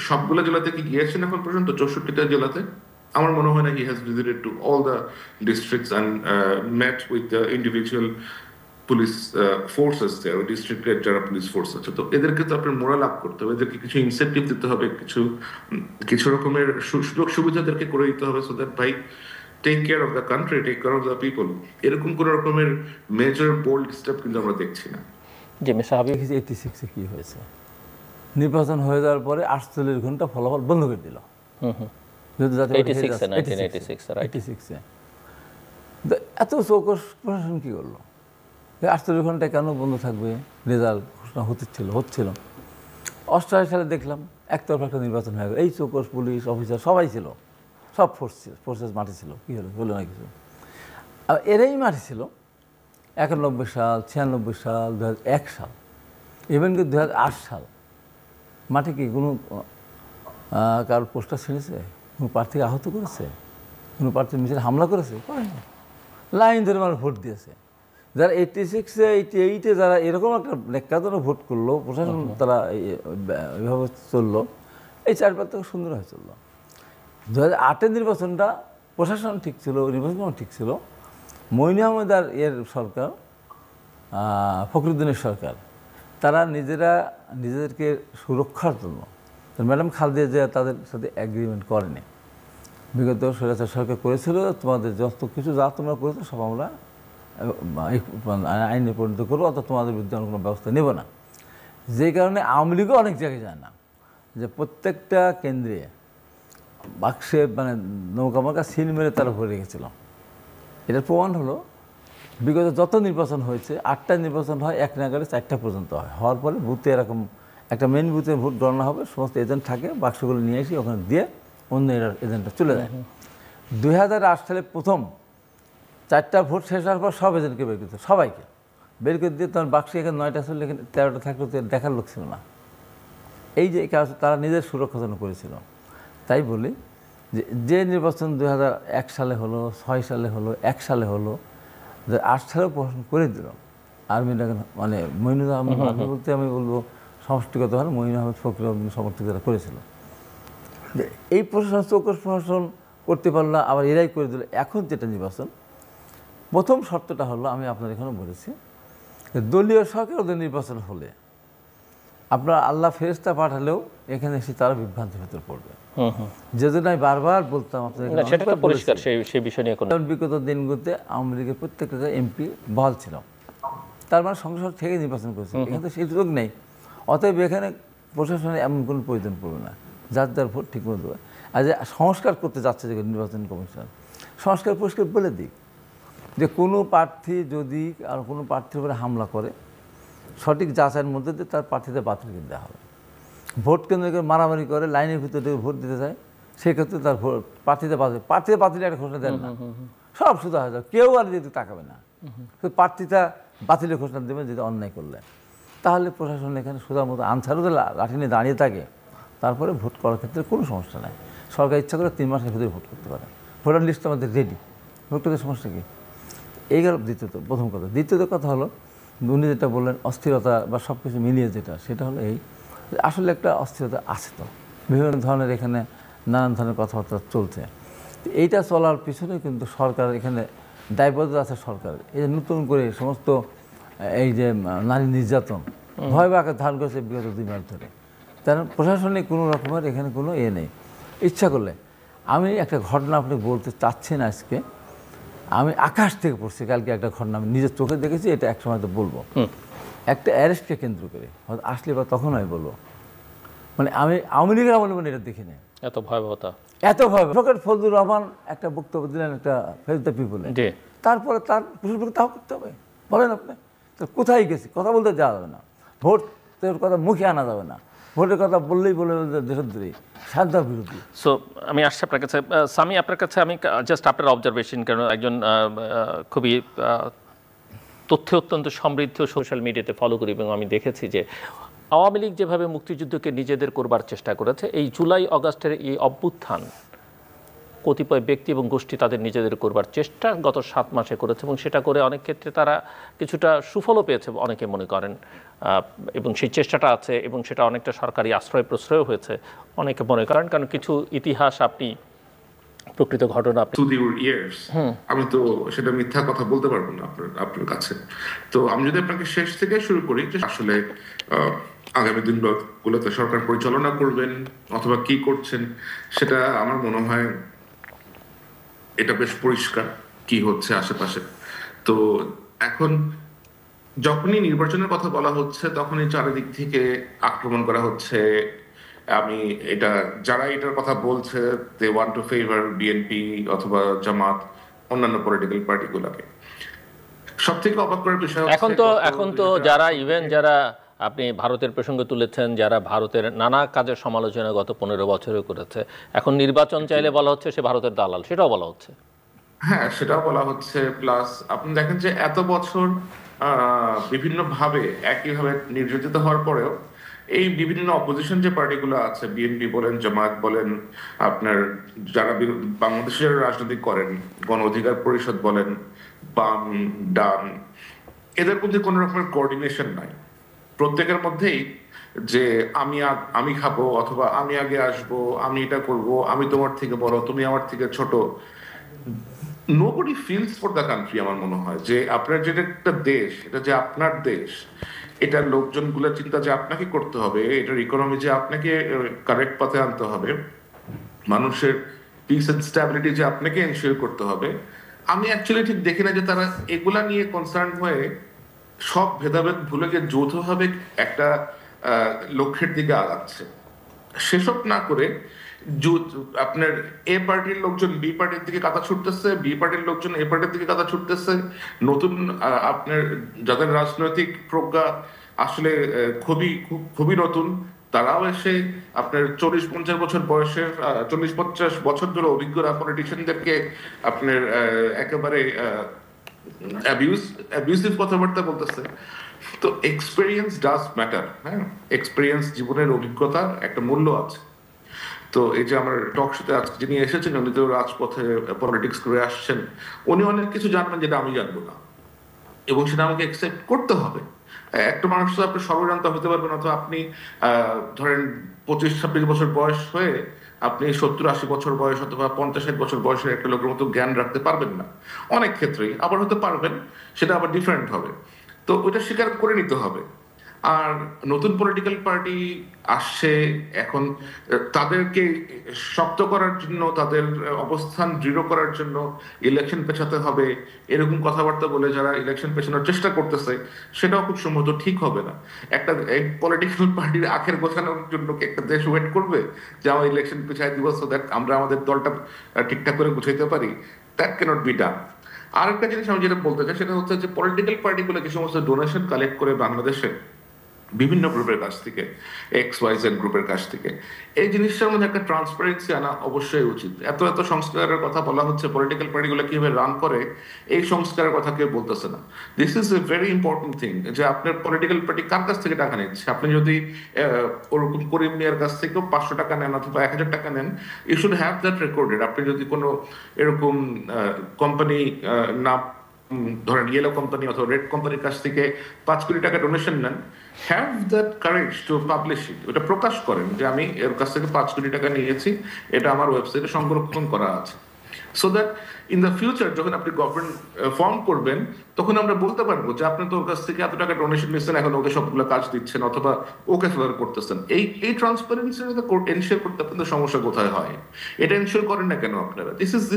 সবগুলো জেলাতে কি গিয়েছেন এখন পর্যন্ত? 64টা জেলাতে? আমার মনে হয় না he has visited to all the districts and met with the individual police forces there, ডিস্ট্রিক্টের যারা পুলিশ ফোর্স আছে। তো এদেরকে তো আপনার মোরাল আপ করতে হবে, এদেরকে কিছু ইনসেন্টিভ দিতে হবে, কিছু রকমের সুযোগ সুবিধাদেরকে করে দিতে হবে, সো দ্যাট ভাই take care of the country, take care of the people. এরকম কোন রকমের মেজর বোল্ড স্টেপ কিন্তু আমরা দেখছি না। জি মিস্টার হাবিব, 86-এ কি হয়েছে, নির্বাচন হয়ে যাওয়ার পরে 48 ঘন্টা ফলাফল বন্ধ করে দিল। এত চৌকস প্রশাসন কি করলো? 48 ঘন্টায় কেন বন্ধ থাকবে? রেজাল্ট ঘোষণা হচ্ছিল। 88 সালে দেখলাম একতরফা একটা নির্বাচন হয়ে গেল। এই চৌকস পুলিশ অফিসার সবাই ছিল, সব ফোর্সেস মাঠে ছিল। কী হলো না কিছু। আর এরাই মাঠে ছিল 91 সাল, 96 সাল, 2001 সাল, ইভেন কি 2008 সাল। মাঠে কি কোনো কারোর পোস্টার ছিঁড়েছে? কোনো প্রার্থীকে আহত করেছে? কোনো প্রার্থীর মিছিল হামলা করেছে? করেনি। লাইন ধরে মানুষ ভোট দিয়েছে। যারা 86-এ 88-এ যারা এরকম একটা ন্যাক্কারজনক ভোট করলো, প্রশাসন তারা এইভাবে চললো, এই 4-5 থেকে সুন্দর হয়ে চললো। 2008-এর নির্বাচনটা প্রশাসন ঠিক ছিল, নির্বাচন ঠিক ছিল। মঈন আহমেদ আর এর সরকার, ফখরুদ্দিনের সরকার, তারা নিজেদেরকে সুরক্ষার জন্য ম্যাডাম খালেদা জিয়া তাদের সাথে এগ্রিমেন্ট করেনি। বিগত স্বৈরাচার সরকার করেছিল, তোমাদের যত কিছু যা তোমরা করেছো সব আমরা আইনে পরিণত করবো, অর্থাৎ তোমাদের বিরুদ্ধে কোনো ব্যবস্থা নেব না। যে কারণে আওয়ামী লীগও অনেক জায়গায় যায় না, যে প্রত্যেকটা কেন্দ্রে বাক্সে মানে নৌকা সিল মেরে তারা ভরে রেখেছিল। এটার প্রমাণ হলো বিগত যত নির্বাচন হয়েছে, 8টা নির্বাচন হয়, এক নাগারে 4টা পর্যন্ত হয়। হওয়ার পরে বুথে এরকম একটা মেন বুথে ভোট গণনা হবে, সমস্ত এজেন্ট থাকে, বাক্সগুলো নিয়ে এসে ওখানে দিয়ে অন্য এজেন্টটা চলে যায়। 2008 সালে প্রথম 4টা ভোট শেষ হওয়ার পর সব এজেন্টকে বের করতে, সবাইকে বের করে দিয়ে তখন বাক্সে এখানে 9টা ছিল, এখানে 13টা থাকলে তো দেখার লোক ছিল না। এই যে কাজ তারা নিজের সুরক্ষার জন্য করেছিল। তাই বলি যে নির্বাচন 2001 সালে হলো, 6 সালে হলো, 1 সালে হলো, 8 সালেও প্রশাসন করে দিল। আর্মিটা মানে মঈনুল আহমেদ বলতে আমি বলবো সমষ্টিগতভাবে মঈন আহমেদ ফখরুদ্দিন সমর্থক যারা করেছিল, এই প্রশাসন চৌকস প্রশাসন করতে পারল না, আবার এরাই করে দিল। এখন যেটা নির্বাচন, প্রথম শর্তটা হলো, আমি আপনার এখানে বলেছি, দলীয় সরকার ওদের নির্বাচন হলে আপনার আল্লাহ ফেরেশতা পাঠালেও এখানে এসে তারা বিভ্রান্তির ভেতর পড়বে। যে জন্য আমি বারবার বলতাম আপনাদের, বিগত দিনগুলোতে আওয়ামী লীগের প্রত্যেকটা এমপি বহাল ছিল, তার মানে সঙ্গে সঙ্গে থেকে নির্বাচন করেছে। এখানে তো সেই সুযোগ নেই। অতএব এখানে প্রশাসনের এমন কোনো প্রয়োজন পড়বে না, যার যার ভোট ঠিক মতো দেবে। আর যে সংস্কার করতে যাচ্ছে যে নির্বাচন কমিশন, সংস্কার পরিষ্কার বলে দিক যে কোনো প্রার্থী যদি আর কোনো প্রার্থীর উপরে হামলা করে, সঠিক যাচাইয়ের মধ্যে দিয়ে তার প্রার্থীদের বাতিল করে দেওয়া হবে। ভোট কেন্দ্রকে মারামারি করে লাইনের ভিতরে ভোট দিতে যায়, সেক্ষেত্রে তার ভোট প্রার্থীদের বাতিল একটা ঘোষণা দেন না, সব সুদা হয়ে যাবে, কেউ আর যদি তাকাবে না, প্রার্থীটা বাতিলের ঘোষণা দেবে যদি অন্যায় করলে। তাহলে প্রশাসন এখানে সোজার মতো আনসারও লাঠি নিয়ে দাঁড়িয়ে থাকে, তারপরে ভোট করার ক্ষেত্রে কোনো সমস্যা নেই। সরকার ইচ্ছা করে 3 মাসের ভিতরে ভোট করতে পারে, ভোটার লিস্ট আমাদের রেডি, ভোট করতে সমস্যা কী? এই গেল প্রথম কথা। দ্বিতীয়ত কথা হলো, উনি যেটা বললেন অস্থিরতা বা সব কিছু মিলিয়ে যেটা, সেটা হলো এই, আসলে একটা অস্থিরতা আছে। তো বিভিন্ন ধরনের এখানে নানান ধরনের কথাবার্তা চলছে। এইটা চলার পিছনে কিন্তু সরকার এখানে দায়বদ্ধ আছে সরকারের। এই যে নতুন করে সমস্ত এই যে নারী নির্যাতন ভয়াবহ আকার ধারণ করেছে বিগত 2 মাস ধরে, তার প্রশাসনিক কোনো রকমের এখানে কোনো নেই। ইচ্ছা করলে আমি একটা ঘটনা আপনি বলতে চাচ্ছি না আজকে, আমি আকাশ থেকে পড়ছি কালকে একটা ঘটনা, আমি নিজের চোখে দেখেছি, এটা এক সময় তো বলবো। একটা অ্যারেস্টকে কেন্দ্র করে হয়তো আসলে বা তখন আমি বলবো, মানে আমি আওয়ামী লীগের আমলে মানে এটা দেখিনি, এত ভয়াবহতা, এত ভয়াবহ। ডক্টর ফজলুর রহমান একটা বক্তব্য দিলেন একটা ফেস দ্য পিপলে, তারপরে তার পুলিশ তাও করতে হবে। বলেন আপনি কোথায় গেছি, কথা বলতে যাওয়া যাবে না, ভোটের কথা মুখে আনা যাবে না, ভোটের কথা বললেই বলে দেশদ্রোহী, স্বাধীনতা বিরোধী। সো আমি আসছি আপনার কাছে, সামি, আপনার কাছে আমি জাস্ট আপনার অবজারভেশন, কারণ একজন খুবই তথ্যে অত্যন্ত সমৃদ্ধ সোশ্যাল মিডিয়াতে ফলো করি, এবং আমি দেখেছি যে আওয়ামী লীগ যেভাবে মুক্তিযুদ্ধকে নিজেদের করবার চেষ্টা করেছে, এই জুলাই অগাস্টের এই অভ্যুত্থান কতিপয় ব্যক্তি এবং গোষ্ঠী তাদের নিজেদের করবার চেষ্টা গত 7 মাসে করেছে এবং সেটা করে অনেক ক্ষেত্রে তারা কিছুটা সুফলও পেয়েছে অনেকে মনে করেন, এবং সেই চেষ্টাটা আছে এবং সেটা অনেকটা সরকারি আশ্রয় প্রশ্রয় হয়েছে অনেকে মনে করেন, কারণ কিছু ইতিহাস আপনি প্রকৃত ঘটনা আমি তো সেটা মিথ্যা কথা বলতে পারবো না আপনার কাছে। তো আমি যদি আপনাকে শেষ থেকে শুরু করি, যে আসলে আগামী দিনগুলোতে সরকার পরিচালনা করবেন অথবা কি করছেন, সেটা আমার মনে হয় এটা বেশ পরিষ্কার কি হচ্ছে আশেপাশে। তো এখন যখনই নির্বাচনের কথা বলা হচ্ছে তখনই চারিদিক থেকে আক্রমণ করা হচ্ছে। আমি এটা যারা এটার কথা বলছে they want to favour BNP অথবা জামাত, অন্যান্য পলিটিক্যাল পার্টিগুলোকে। সব থেকে অবাক করার বিষয় এখন তো যারা ইভেন যারা আপনি ভারতের প্রসঙ্গ তুলেছেন, যারা ভারতের নানা কাজের সমালোচনা গত 15 বছরে করেছে, এখন নির্বাচন চাইলে বলা হচ্ছে সে ভারতের দালাল, সেটাও বলা হচ্ছে। হ্যাঁ, সেটাও বলা হচ্ছে। প্লাস আপনি দেখেন যে এত বছর বিভিন্ন ভাবে একইভাবে নির্যাতিত হওয়ার পরেও এই বিভিন্ন অপোজিশন যে পার্টিগুলো আছে, বিএনপি বলেন, জামাত বলেন, আপনার যারা বাংলাদেশের রাজনীতি করেন, গণ অধিকার পরিষদ বলেন, বাম ডান, এদের মধ্যে কোনো রকমের কোঅর্ডিনেশন নাই। প্রত্যেকের মধ্যেই যে আমি খাবো অথবা আমি আগে আসবো, আমি এটা করব, আমি তোমার থেকে বড়, তুমি আমার থেকে ছোট। Nobody feels for the country. আমার মনে হয় যে আপনার যেটা একটা দেশ, এটা যে আপনার দেশ, এটার লোকজনগুলোর চিন্তা যে আপনাকে করতে হবে, এটার ইকোনমি যে আপনাকে কারেক্ট পথে আনতে হবে, মানুষের পিস এন্ড স্ট্যাবিলিটি যে আপনাকে এনশিওর করতে হবে। আমি অ্যাকচুয়ালি ঠিক দেখি না যে তারা এগুলা নিয়ে কনসার্ন হয়ে সব ভেদাভেদ ভুলে গিয়ে যৌথভাবে একটা লক্ষ্যের দিকে আগাচ্ছে। সেসব না করে আপনার এ পার্টির লোকজন বি পার্টির দিকে কাঁথা ছুটতেছে, বি পার্টির লোকজন এ পার্টির দিকে কাঁথা ছুটতেছে। নতুন আপনার যাদের রাজনৈতিক প্রজ্ঞা আসলে খুবই নতুন, তারাও এসে আপনার 40-50 বছর বয়সের 40-50 বছর ধরে অভিজ্ঞরা পলিটিশিয়ানদেরকে আপনার একেবারে অ্যাবিউসিভ কথাবার্তা বলতেছে। তো এক্সপেরিয়েন্স ডাজ ম্যাটার। হ্যাঁ, এক্সপেরিয়েন্স, জীবনের অভিজ্ঞতার একটা মূল্য আছে। তো এই যে আমার টক শোতে আজকে যিনি এসেছেন, উনি তো রাজপথে পলিটিক্স করে আসছেন, উনি অনেক কিছু জানবেন যেটা আমি জানবো না, এবং সেটা আমাকে অ্যাকসেপ্ট করতে হবে। একটা মানুষ তো আপনি সর্বজান্ত হতে পারবেন, অথবা আপনি ধরেন 25-26 বছর বয়স হয়ে আপনি 70-80 বছর বয়স অথবা 50-60 বছর বয়সের একটা লোকের মতো জ্ঞান রাখতে পারবেন না। অনেক ক্ষেত্রেই আবার হতে পারবেন, সেটা আবার ডিফারেন্ট হবে। তো ওইটা স্বীকার করে নিতে হবে। আর নতুন পলিটিক্যাল পার্টি আসছে এখন, তাদেরকে শক্ত করার জন্য, তাদের অবস্থান দৃঢ় করার জন্য ইলেকশন পেছাতে হবে, এরকম কথাবার্তা বলে যারা ইলেকশন পেছানোর চেষ্টা করতেছে, সেটাও খুব সম্ভবত ঠিক হবে না। একটা পলিটিক্যাল পার্টির আখের গোছানোর জন্য কি একটা দেশ ওয়েট করবে যে আমার ইলেকশন পেছায় দিব সো দ্যাট আমরা আমাদের দলটা ঠিকঠাক করে গুছাইতে পারি? That cannot be done. আরেকটা জিনিস আমি যেটা বলতে চাই সেটা হচ্ছে যে পলিটিক্যাল পার্টিগুলো যে সমস্ত ডোনেশন কালেক্ট করে বাংলাদেশে বিভিন্ন গ্রুপের কাছ থেকে, XYZ গ্রুপের কাছ থেকে, এই জিনিসটার মধ্যে একটা ট্রান্সপারেন্সি আনা অবশ্যই উচিত। এত সংস্কারের কথা বলা হচ্ছে, পলিটিক্যাল পার্টিগুলো কিভাবে রান করে এই সংস্কারের কথা কেউ বলতেছে না। This is a very important thing, যে আপনার পলিটিক্যাল পার্টি কার কাছ থেকে টাকা নিচ্ছে। আপনি যদি ওরকম করিম মিয়ার কাছ থেকেও 500 টাকা নেন অথবা 1000 টাকা নেন, you should have that recorded. আপনি যদি কোনো এরকম কোম্পানি নাম ধরেন ইয়েলো কোম্পানি অথবা রেড কোম্পানির কাছ থেকে 5 কোটি টাকা ডোনেশন নেন, have that courage to publish ইট। ওটা প্রকাশ করেন যে আমি এর কাছ থেকে 5 কোটি টাকা নিয়েছি, এটা আমার ওয়েবসাইটে সংরক্ষণ করা আছে। So that in the future যখন আপনি গভর্নমেন্ট ফর্ম করবেন, তখন আমরা বলতে পারবো যে আপনি তো ওর কাছ থেকে এত টাকা ডোনেশন নিচ্ছেন, এখন ওকে সবগুলো কাজ দিচ্ছেন অথবা ওকে ফেভার করতেছেন। এই ট্রান্সপারেন্সি এনশিওর করতে আপনাদের সমস্যা কোথায় হয়? এটা এনশিওর করেন না কেন আপনারা? This is